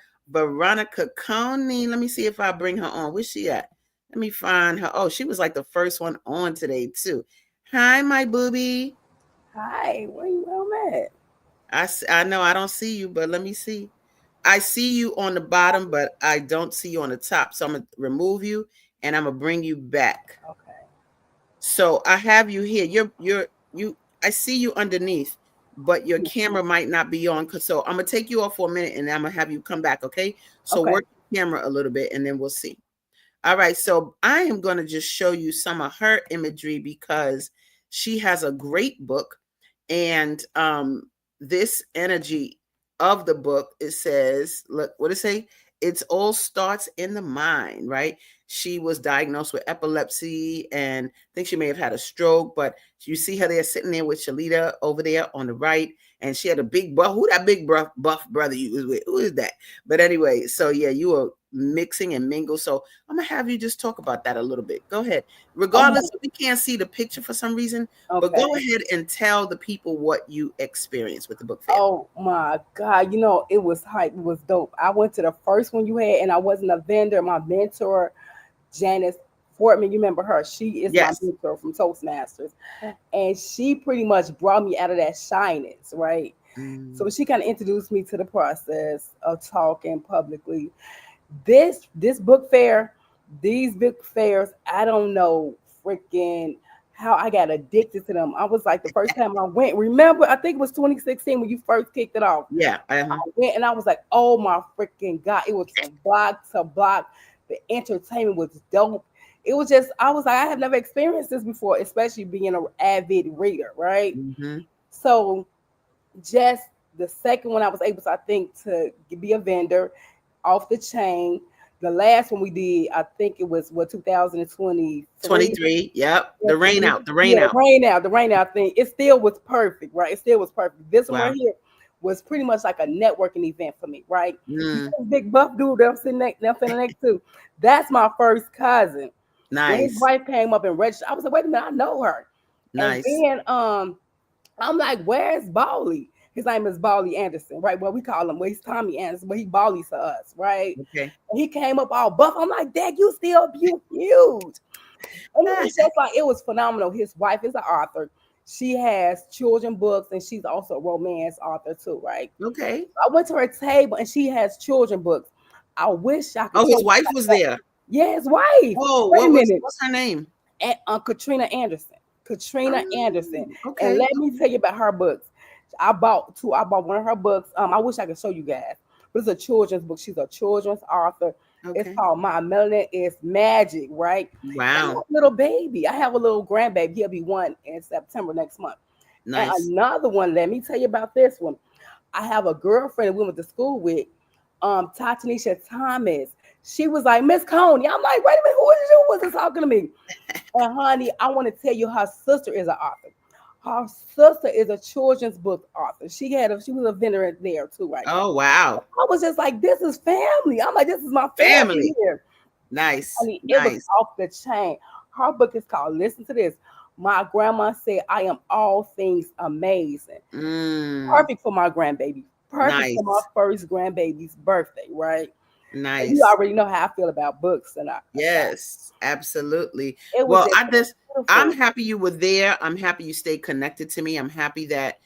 Coney. Let me see if I bring her on. Where's she at? Let me find her. Oh, she was like the first one on today too. Hi, my booby. Hi, where you at? I know I don't see you, but let me see. I see you on the bottom, but I don't see you on the top. So I'm gonna remove you and I'm gonna bring you back. Okay. So I have you here. I see you underneath, but your camera might not be on. So I'm gonna take you off for a minute and I'm gonna have you come back. Okay. So work the camera a little bit and then we'll see. All right. So I am gonna just show you some of her imagery because she has a great book. And this energy of the book, it says, look, what it say? It all starts in the mind, right? She was diagnosed with epilepsy and I think she may have had a stroke, but you see her there sitting there with Shalita over there on the right. And she had a big buff. Who that big buff brother you was with? Who is that? But anyway, so yeah, you were mixing and mingle. So I'm gonna have you just talk about that a little bit. Go ahead. Regardless, we can't see the picture for some reason, but go ahead and tell the people what you experienced with the book fair. Oh my God, it was hype. It was dope. I went to the first one you had, and I wasn't a vendor. My mentor, Janice Fortman, you remember her? She is my mentor from Toastmasters, and she pretty much brought me out of that shyness, right? So she kind of introduced me to the process of talking publicly. This book fair, these book fairs, I don't know freaking how I got addicted to them. I was like, the first time I went, remember, I think it was 2016 when you first kicked it off. Yeah. I went and I was like, oh my freaking God. It was from block to block. The entertainment was dope. It was just, I was like, I have never experienced this before, especially being an avid reader, right? So just the second one I was able to, I think, to be a vendor off the chain. The last one we did, I think it was 2023. 23. Yep. The rain out. The rain out thing. It still was perfect, right? It still was perfect. This one right here was pretty much like a networking event for me, right? Big buff dude that I'm sitting next to. That's my first cousin. Nice. When his wife came up and registered, I was like, wait a minute, I know her. Nice. And then I'm like, where's Bali? His name is Bali Anderson, right? Well, we call him, he's Tommy Anderson, but he Bali to us, right? Okay. And he came up all buff. I'm like, Dad, you still huge. And it was just like, it was phenomenal. His wife is an author. She has children books, and she's also a romance author too, right? Okay. I went to her table, and she has children books. I wish I could. Oh, his wife was there. Yeah, his wife. Oh, what's her name? Katrina Anderson. Anderson. Okay. And let me tell you about her books. I bought one of her books. I wish I could show you guys. But it's a children's book. She's a children's author. Okay. It's called My Melanin is Magic, right? Wow. Little baby. I have a little grandbaby. He'll be 1 in September next month. Nice. And another one, let me tell you about this one. I have a girlfriend we went to school with, Tatanisha Thomas. She was like, Miss Coney. I'm like, wait a minute, who is you? Was talking to me? And honey, I want to tell you, her sister is an author. Her sister is a children's book author. She was a vendor there too, right? Oh, wow. I was just like, this is family. I'm like, this is my family here. Nice. I mean, it was off the chain. Her book is called, listen to this. My grandma said, I am all things amazing. Perfect for my grandbaby. Perfect for my first grandbaby's birthday, right? Nice. And you already know how I feel about books. Yes, absolutely. Well, I'm happy you were there. I'm happy you stayed connected to me. I'm happy that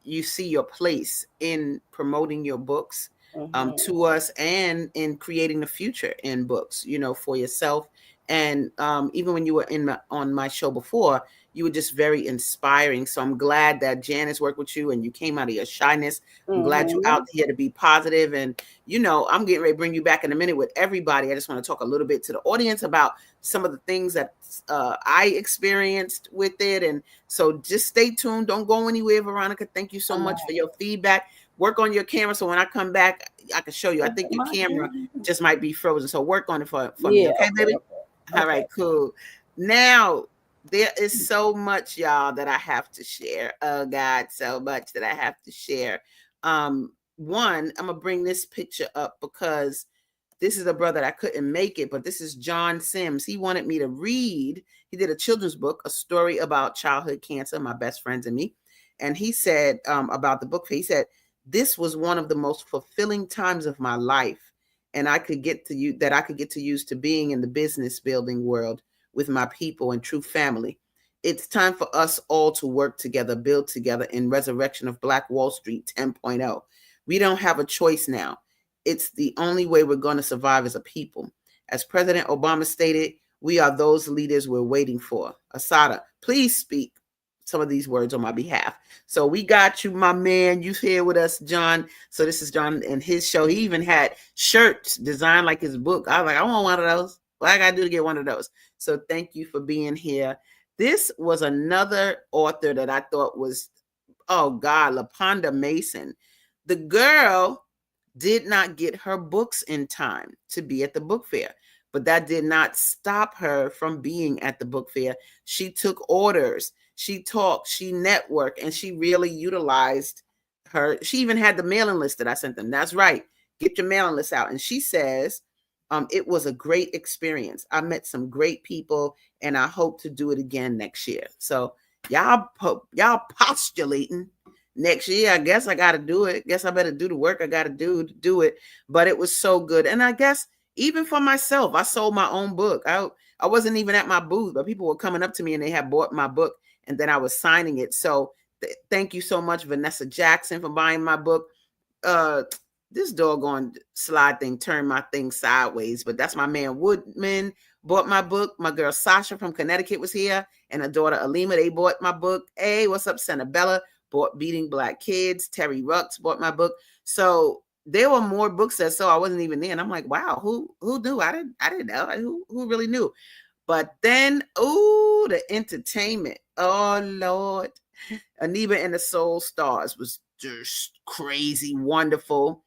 you see your place in promoting your books to us and in creating the future in books, for yourself. And even when you were on my show before, you were just very inspiring. So I'm glad that Janice worked with you and you came out of your shyness. I'm glad you're out here to be positive. And, I'm getting ready to bring you back in a minute with everybody. I just want to talk a little bit to the audience about some of the things that I experienced with it. And so just stay tuned. Don't go anywhere, Veronica. Thank you so much for your feedback. Work on your camera so when I come back, I can show you. I think your camera just might be frozen. So work on it for me. Okay, baby? Okay. All right, cool. Now, there is so much, y'all, that I have to share. Oh, God, so much that I have to share. One, I'm going to bring this picture up because this is a brother that I couldn't make it, but this is John Sims. He wanted me to read. He did a children's book, a story about childhood cancer, my best friends and me. And he said about the book, he said, this was one of the most fulfilling times of my life. And I could get to use to being in the business building world with my people and true family. It's time for us all to work together, build together in resurrection of Black Wall Street 10.0. We don't have a choice now. It's the only way we're going to survive as a people. As President Obama stated, we are those leaders we're waiting for. Asada, please speak some of these words on my behalf. So we got you, my man. You here with us, John. So this is John and his show. He even had shirts designed like his book. I was like, I want one of those. What I got to do to get one of those? So thank you for being here. This was another author that I thought was Oh God, LaPonda Mason. The girl did not get her books in time to be at the book fair, but that did not stop her from being at the book fair. She took orders, she talked, she networked, and she really utilized her. She even had the mailing list that I sent them. That's right. Get your mailing list out. And she says, it was a great experience. I met some great people, and I hope to do it again next year. So y'all postulating next year. I guess I got to do it. Guess I better do the work I got to do it. But it was so good. And I guess even for myself, I sold my own book. I wasn't even at my booth, but people were coming up to me and they had bought my book, and then I was signing it. So thank you so much, Vanessa Jackson, for buying my book. This doggone slide thing turned my thing sideways, but that's my man Woodman bought my book. My girl Sasha from Connecticut was here, and her daughter Alima, they bought my book. Hey, what's up, Bella? Bought Beating Black Kids. Terry Rux bought my book. So there were more books that so I wasn't even there. And I'm like, wow, who knew? I didn't know. Who really knew? But then, the entertainment. Oh Lord. Aniba and the Soul Stars was just crazy wonderful.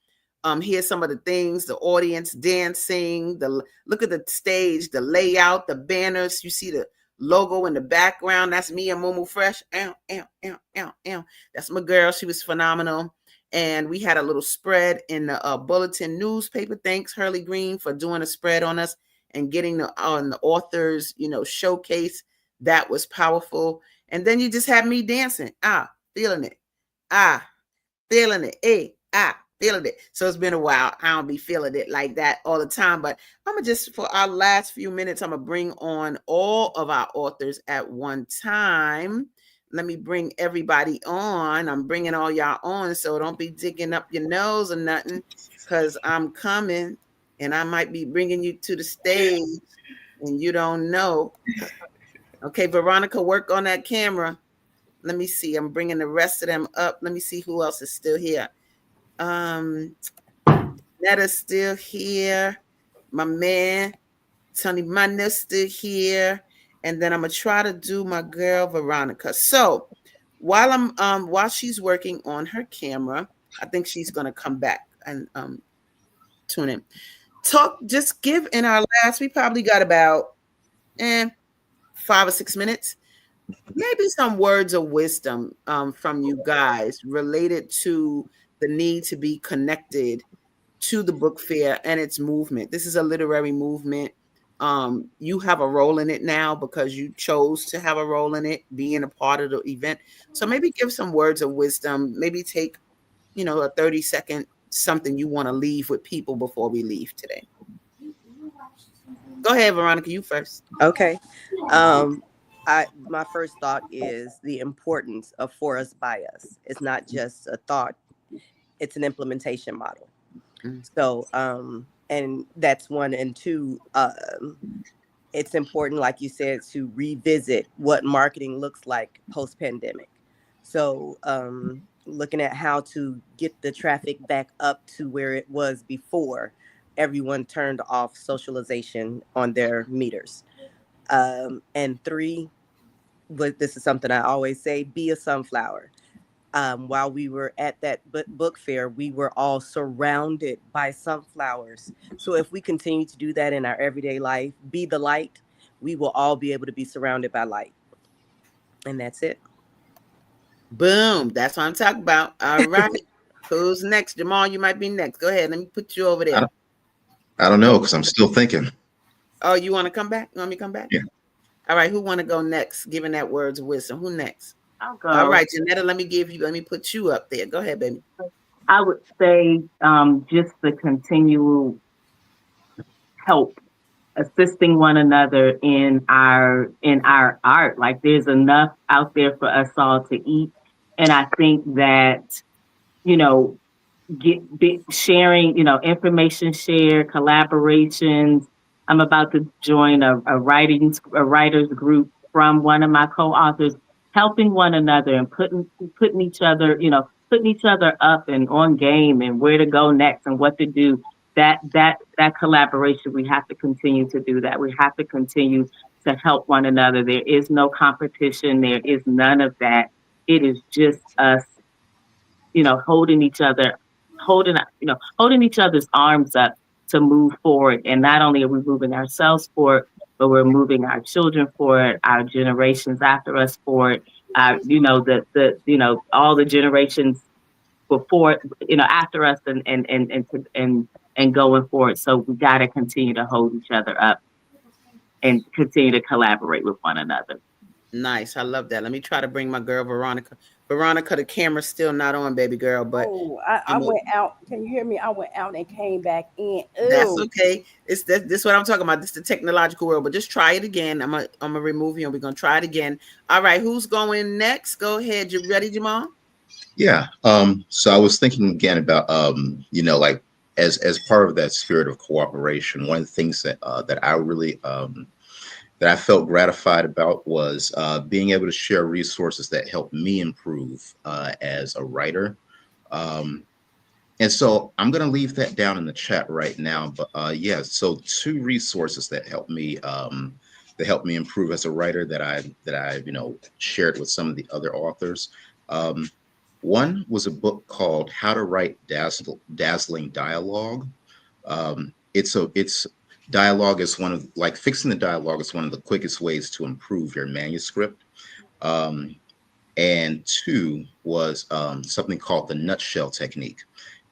Here's some of the things: the audience dancing, look at the stage, the layout, the banners. You see the logo in the background. That's me and Momo Fresh. That's my girl. She was phenomenal. And we had a little spread in the bulletin newspaper. Thanks, Hurley Green, for doing a spread on us and getting the authors, showcase. That was powerful. And then you just had me dancing. Feeling it. Feeling it. Feeling it. So it's been a while. I don't be feeling it like that all the time, but I'm gonna just, for our last few minutes, I'm gonna bring on all of our authors at one time. Let me bring everybody on. I'm bringing all y'all on, so don't be digging up your nose or nothing, because I'm coming and I might be bringing you to the stage and you don't know. Okay, Veronica, work on that camera. Let me see. I'm bringing the rest of them up. Let me see who else is still here. Netta's still here. My man, Tony Manda's still here. And then I'm gonna try to do my girl Veronica. So while she's working on her camera, I think she's gonna come back and tune in. Just give in our last, we probably got about 5 or 6 minutes. Maybe some words of wisdom from you guys related to the need to be connected to the book fair and its movement. This is a literary movement. You have a role in it now because you chose to have a role in it, being a part of the event. So maybe give some words of wisdom. Maybe take, a 30-second something you want to leave with people before we leave today. Go ahead, Veronica, you first. Okay. My first thought is the importance of for us, by us. It's not just a thought, it's an implementation model. So, and that's one. And two, it's important, like you said, to revisit what marketing looks like post-pandemic. So, looking at how to get the traffic back up to where it was before everyone turned off socialization on their meters. And three, but this is something I always say, be a sunflower. While we were at that book fair, we were all surrounded by sunflowers. So if we continue to do that in our everyday life, be the light, we will all be able to be surrounded by light. And that's it. Boom. That's what I'm talking about. All right. Who's next? Jamal, you might be next. Go ahead. Let me put you over there. I don't know, because I'm still thinking. Oh, you want to come back? You want me to come back? Yeah. All right. Who want to go next? Giving that words of wisdom. Who next? I'll go. All right, Janetta, let me put you up there. Go ahead, baby. I would say just the continual help, assisting one another in our art. Like there's enough out there for us all to eat. And I think that, sharing, information share, collaborations. I'm about to join a writers group from one of my co-authors, helping one another and putting each other up and on game and where to go next and what to do. That collaboration, we have to continue to do that. We have to continue to help one another. There is no competition. There is none of that. It is just us holding each other, holding each other's arms up to move forward. And not only are we moving ourselves forward, but we're moving our children forward, our generations after us forward, all the generations before, after us and going forward. So we got to continue to hold each other up and continue to collaborate with one another. Nice. I love that. Let me try to bring my girl Veronica. Veronica, the camera's still not on, baby girl, but I went out. Can you hear me? I went out and came back in. Ew. That's okay. It's this what I'm talking about. This is the technological world, but just try it again. I'm gonna remove you and we're gonna try it again. All right, who's going next? Go ahead. You ready, Jamal? Yeah. So I was thinking again about like as part of that spirit of cooperation, one of the things that I really that I felt gratified about was being able to share resources that helped me improve as a writer. And so I'm going to leave that down in the chat right now. But yeah, so 2 resources that helped me improve as a writer that I shared with some of the other authors. One was a book called How to Write Dazzling Dialogue. It's dialogue is one of fixing the dialogue is one of the quickest ways to improve your manuscript. And 2 was something called the nutshell technique.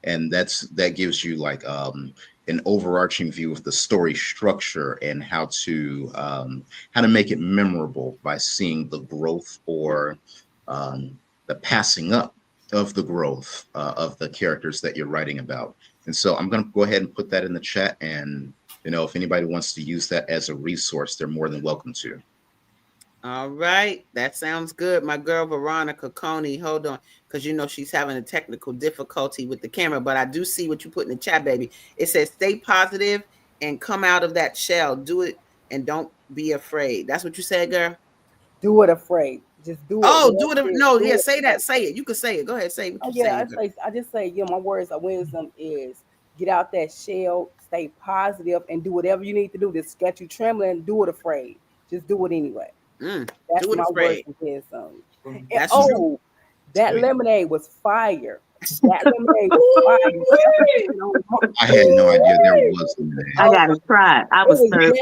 And that gives you an overarching view of the story structure and how to make it memorable by seeing the growth or the passing up of the growth of the characters that you're writing about. And so I'm going to go ahead and put that in the chat, and if anybody wants to use that as a resource, they're more than welcome to. All right, that sounds good. My girl Veronica Coney, hold on, because she's having a technical difficulty with the camera, but I do see what you put in the chat, baby. It says stay positive and come out of that shell. Do it and don't be afraid. That's what you said, girl? Do it afraid. Just do it. Oh, do it. No, yeah, say that. Say it. You can say it. Go ahead, say it. I just say, my words of wisdom is get out that shell, stay positive, and do whatever you need to do. Just get you trembling, do it afraid. Just do it anyway. That's my words of wisdom. That lemonade was fire. That lemonade was fire. I had no idea there was lemonade. I gotta try. I was thirsty.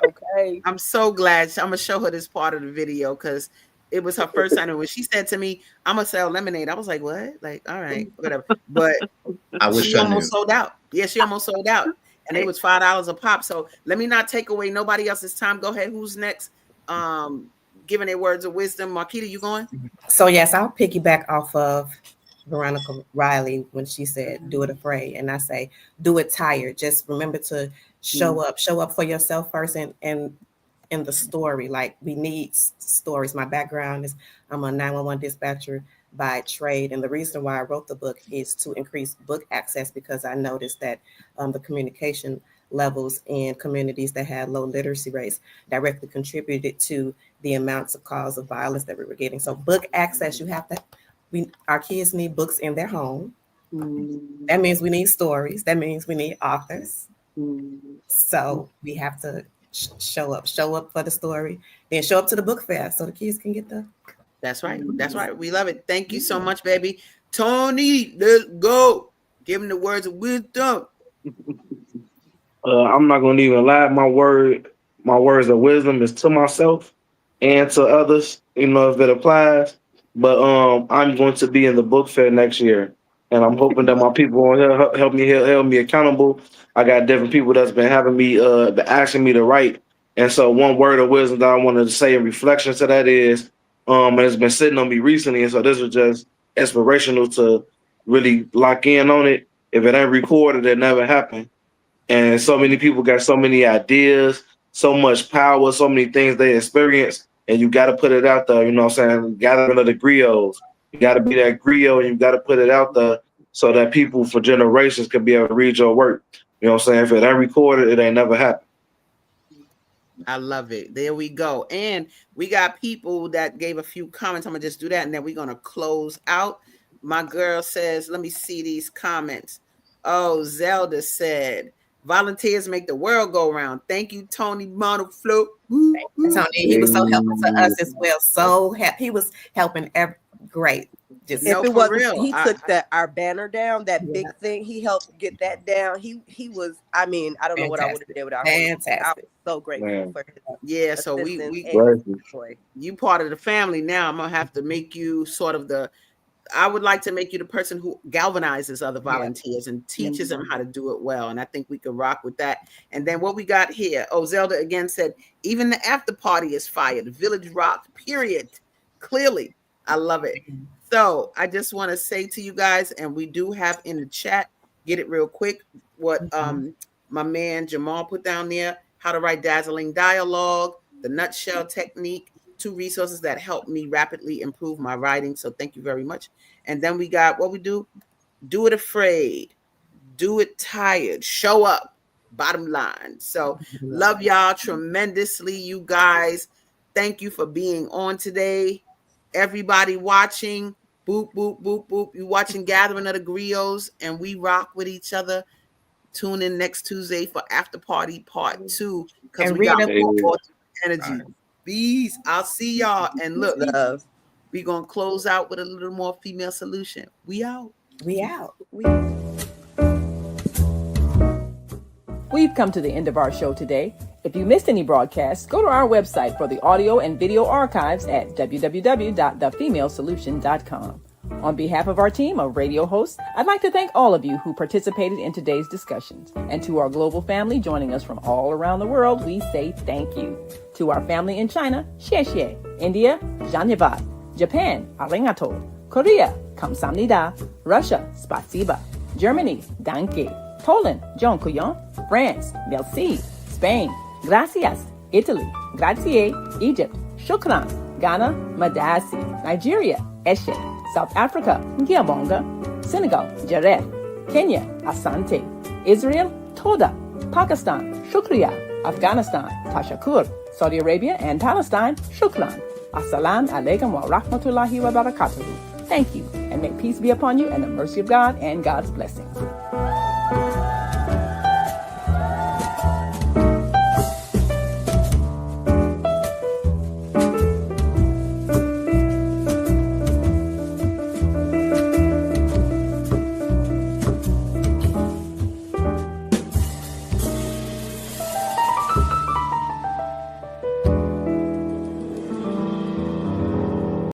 Okay. I'm so glad. I'm gonna show her this part of the video because it was her first time. And when she said to me, "I'm gonna sell lemonade," I was like, "What?" Like, all right, whatever. But she almost sold out. Yeah, she almost sold out, and it was $5 a pop. So let me not take away nobody else's time. Go ahead. Who's next? Giving their words of wisdom. Marquita, you going? So yes, I'll piggyback off of Veronica Riley when she said, "Do it afraid," and I say, "Do it tired." Just remember to show up for yourself first, and in the story. Like, we need stories. My background is I'm a 911 dispatcher by trade, and the reason why I wrote the book is to increase book access, because I noticed that the communication levels in communities that had low literacy rates directly contributed to the amounts of calls of violence that we were getting. So book access, our kids need books in their home. That means we need stories. That means we need authors. So we have to show up for the story, then show up to the book fair so the kids can get the. That's right. We love it. Thank you so much, baby. Tony, let's go. Give him the words of wisdom. I'm not gonna even lie. My words of wisdom is to myself and to others, if it applies. But I'm going to be in the book fair next year, and I'm hoping that my people will help me accountable. I got different people that's been having me, asking me to write. And so one word of wisdom that I wanted to say in reflection to that is, and it's been sitting on me recently. And so this was just inspirational to really lock in on it. If it ain't recorded, it never happened. And so many people got so many ideas, so much power, so many things they experience, and you got to put it out there. You know what I'm saying? Gathering of the griots. You got to be that griot, and you got to put it out there so that people for generations can be able to read your work. You know what I'm saying? If it ain't recorded, it ain't never happened. I love it. There we go. And we got people that gave a few comments. I'm going to just do that, and then we're going to close out. My girl says, let me see these comments. Oh, Zelda said, volunteers make the world go round. Thank you, Tony Monoflo. Tony, he was so helpful to us as well. So he was helping great. Just if No, it for wasn't, real. he took our banner down, that big thing. He helped get that down. He was. I mean, I don't know what I would have did without him. I was so grateful for his Yeah, so assistance we and joy. you part of the family now. I'm gonna have to make you sort of I would like to make you the person who galvanizes other volunteers and teaches them how to do it well. And I think we could rock with that. And then what we got here, Zelda again said, even the after party is fire. The village rocked, period. Clearly, I love it. So I just want to say to you guys, and we do have in the chat, get it real quick, what my man Jamal put down there, how to write dazzling dialogue, the nutshell technique, 2 resources that help me rapidly improve my writing. So thank you very much. And then we got what we do it afraid, do it tired, show up, bottom line. So love y'all tremendously, you guys. Thank you for being on today. Everybody watching, boop, boop, boop, boop. You watching Gathering of the Griots, and we rock with each other. Tune in next Tuesday for After Party Part 2, because we got more energy. Bees, I'll see y'all. And look, we're going to close out with a little more female solution. We out. We out. We've come to the end of our show today. If you missed any broadcasts, go to our website for the audio and video archives at www.thefemalesolution.com. On behalf of our team of radio hosts, I'd like to thank all of you who participated in today's discussions. And to our global family joining us from all around the world, we say thank you. To our family in China, xie xie. India, Dhanyavad. Japan, arigato. Korea, kamsamnida. Russia, spasiba. Germany, danke. Poland, dziękuję. France, merci. Spain, gracias. Italy, grazie. Egypt, shukran. Ghana, madasi. Nigeria, eshe. South Africa, Ngiabonga. Senegal, Jaref. Kenya, Asante. Israel, Toda. Pakistan, Shukriya. Afghanistan, Tashakur. Saudi Arabia and Palestine, Shukran. Assalamu alaikum wa rahmatullahi wa barakatuhu. Thank you, and may peace be upon you and the mercy of God and God's blessings.